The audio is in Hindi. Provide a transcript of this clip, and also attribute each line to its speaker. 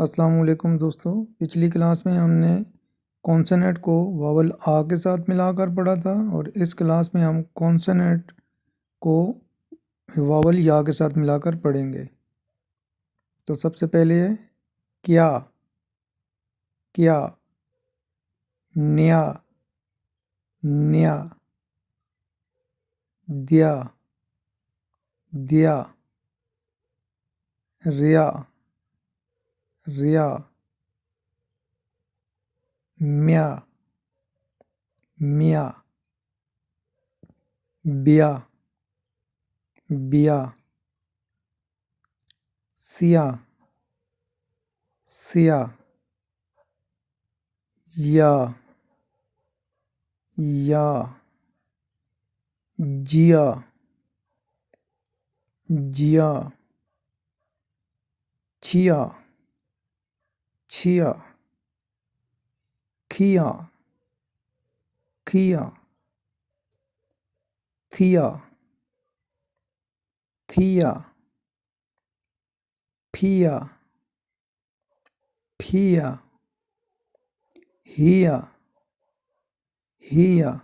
Speaker 1: अस्सलाम वालेकुम दोस्तों। पिछली क्लास में हमने कॉन्सोनेंट को वावल आ के साथ मिलाकर पढ़ा था और इस क्लास में हम कॉन्सोनेंट को वावल या के साथ मिलाकर पढ़ेंगे। तो सबसे पहले है क्या, क्या, न्या, न्या, दिया, दिया, रिया, रिया, म्या, मिया, बिया, बिया, सिया, सिया, या, या, जिया, जिया, छिया, छिया, खिया, खिया, थिया, थिया, फिया, फिया, हिया, हिया,